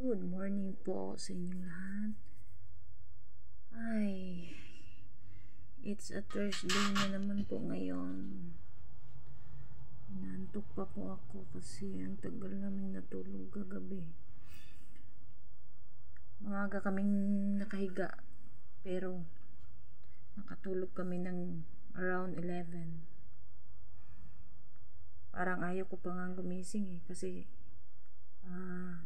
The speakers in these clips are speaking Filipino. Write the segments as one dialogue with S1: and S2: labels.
S1: Good morning po sa inyong lahat. Ay, it's a Thursday na naman po ngayon. Inantok pa po ako kasi ang tagal namin natulog kagabi. Maaga kaming nakahiga, pero nakatulog kami ng around 11. Parang ayaw ko pa nga gumising kasi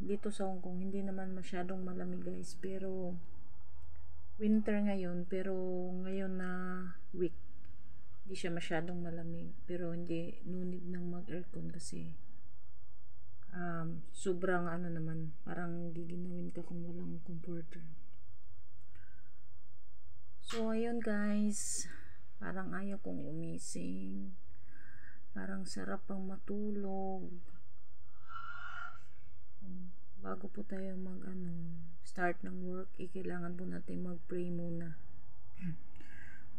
S1: dito sa Hong Kong hindi naman masyadong malamig guys, pero winter ngayon, pero ngayon na week hindi siya masyadong malamig, pero hindi, no need nang mag aircon kasi sobrang naman, parang giginawin ka kung walang comforter. So ayun guys, parang ayaw kong umising, parang sarap pang matulog. Bago po tayo start ng work, kailangan po natin mag-pray muna.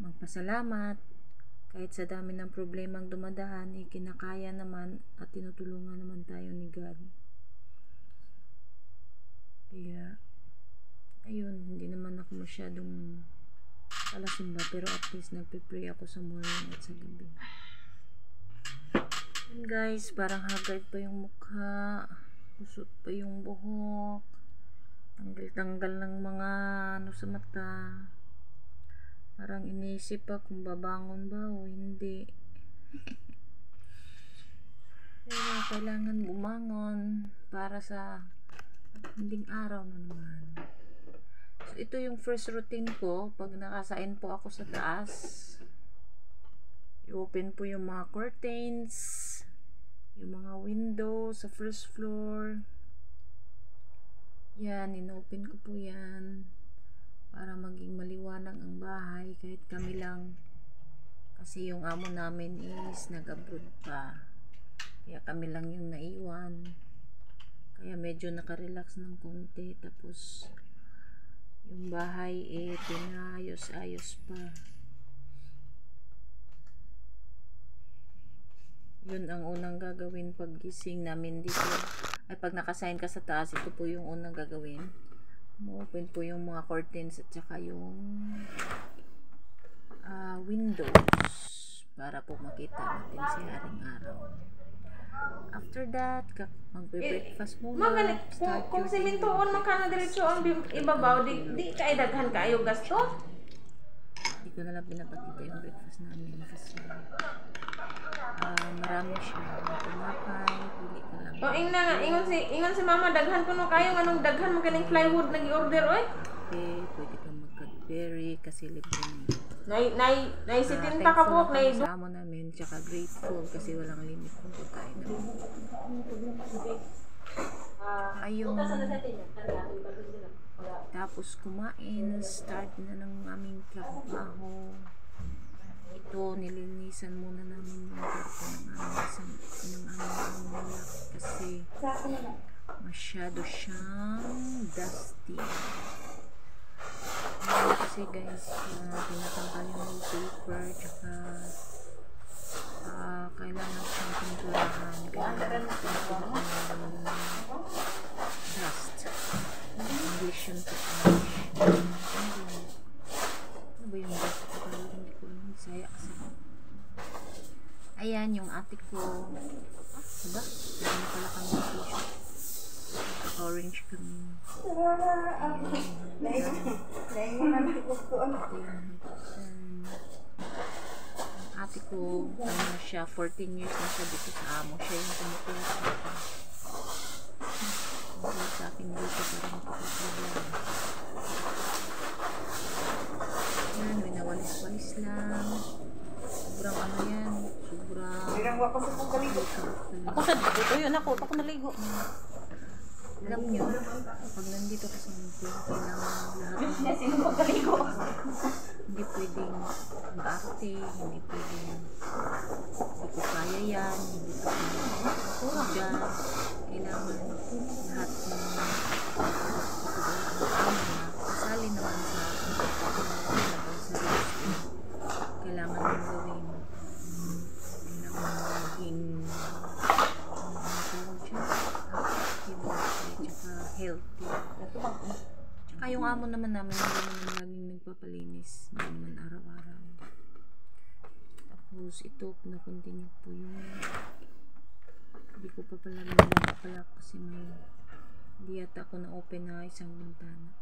S1: Magpasalamat kahit sa dami ng problemang dumadaan, kinakaya naman at tinutulungan naman tayo ni God. Kaya ayun, hindi naman ako masyadong palasimba, pero at least nagpe-pray ako sa morning at sa gabi. And guys, parang haggard pa yung mukha, kusot pa yung buhok, tanggal-tanggal ng mga sa mata. Parang iniisip pa kung babangon ba o hindi. Pero kailangan bumangon para sa hinding araw na naman. So ito yung first routine ko pag nakasain po ako sa taas. I-open po yung mga curtains, yung mga window sa first floor. Yan, in-open ko po yan para maging maliwanag ang bahay kahit kami lang, kasi yung amo namin is nag-abroad pa, kaya kami lang yung naiwan, kaya medyo nakarelax ng konti. Tapos yung bahay pinayos-ayos pa. Yun ang unang gagawin pag gising namin dito, ay pag nakasign ka sa taas, ito po yung unang gagawin. Open po yung mga curtains at saka yung windows para po makita natin si haring araw. After that, magbe-breakfast muna.
S2: Kung simintuon man ka na diretso ang ibabaw, di ka daghan kayo gasto.
S1: Hindi ko na lang pinapakita yung breakfast namin kasi marami siya. Tumapay, pili ka lang.
S2: O ingon si mama, daghan puno kayo, anong daghan mo kaning plywood nag-i-order oy?
S1: Okay, pwede kang mag-Cadbury kasi libre nito.
S2: Nai-sitinta ka po,
S1: kasama namin, tsaka grateful kasi walang limit kung pagkain namin. Ayun. Tapos kumain, start na ng aming trabaho. Ito, nilinisan muna namin yung kwarto ng aming anak kasi masyado siyang dusty. Kasi guys, tinatanggal yung paper, tsaka kailangan siyang pinturahan, kailangan dust. English yun to ano ba yung dust? Hindi ko alam, Bisaya kasi. Ayan yung ate ko, diba? Hindi pala kami t-shirt, orange kami. Ate ko, siya 14 years na siya dito sa amo. Siya yung tumutulong sa akin. Sa akin dito parang kapag-problema. Yan, winawalis-walis lang. Sobrang yan. Sobrang
S2: ako sa dito yun ako naligo.
S1: Alam nyo, pag nandito ka sa mundo, kailangan lahat hindi pwedeng mag-arte, hindi pwedeng hindi ko kaya yan, hindi ko kaya kailangan lahat ng kasali naman sa kailangan mong gawin, kailangan maging healthy. Tsaka yung amo naman namin, hindi naman laging nagpapalinis. Hindi naman araw-araw. Tapos ito, na-continue po yung hindi ko pa pala ginawa pala kasi hindi yata ako na-open na isang bintana.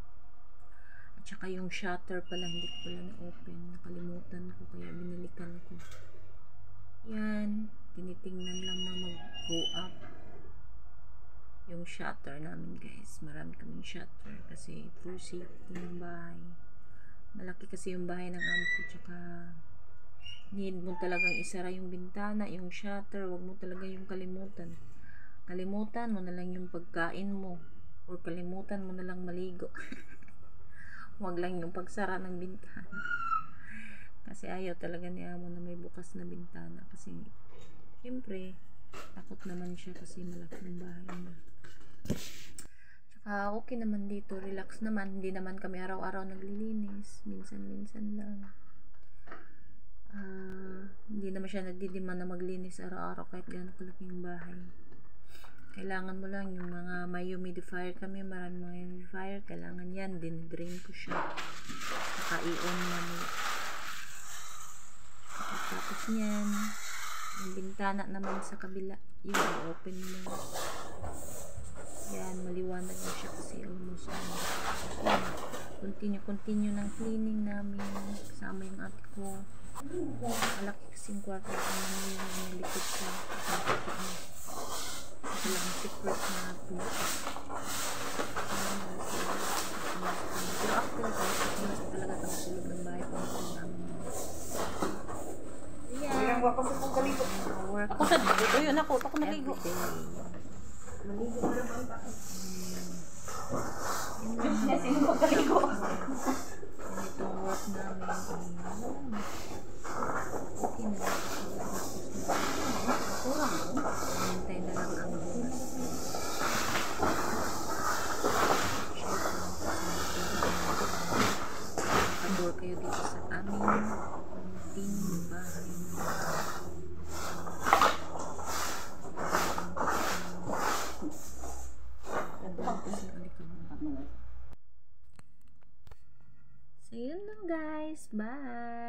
S1: At saka yung shutter pala, hindi ko pala na-open. Nakalimutan ko, kaya binalikan ko. Yan, tinitingnan lang na mag-go up yung shutter namin, guys. Marami kaming shutter kasi for safety ng bahay. Malaki kasi yung bahay ng amo ko, tsaka need mo talagang isara yung bintana, yung shutter. Wag mo talaga yung kalimutan mo na lang yung pagkain mo, or kalimutan mo na lang maligo. Wag lang yung pagsara ng bintana, kasi ayaw talaga ni amo na may bukas na bintana, kasi syempre takot naman siya kasi malaki ng bahay niya. Tsaka okay naman dito, relax naman, hindi naman kami araw-araw naglilinis, minsan-minsan lang. Hindi naman siya nagdidiman na maglinis araw-araw kahit gaano kalaki yung bahay. Kailangan mo lang yung mga may humidifier kami, maraming mga humidifier, kailangan yan, dinidrain ko siya, saka i-on namin. Tapos yan, yung bintana naman sa kabila, yung i-open mo. Yan, maliwanag na siya kasi almost yan, continue ng cleaning namin kasama yung ate ko. Malaki kasing kwarto ko namin yung likod siya. Ito lang ang secret na ito. Pero after guys, mas talaga kami sulog ng bahay kung ito namin. Ayan. Work
S2: Ako sa dito, yun ako maligo.
S1: Maligo na naman ba?
S2: Sino ko kaligo?
S1: Itong work namin okay na. Hintay na lang ang pag-door kayo dito sa aming kunting bahay. So, yun lang guys. Bye!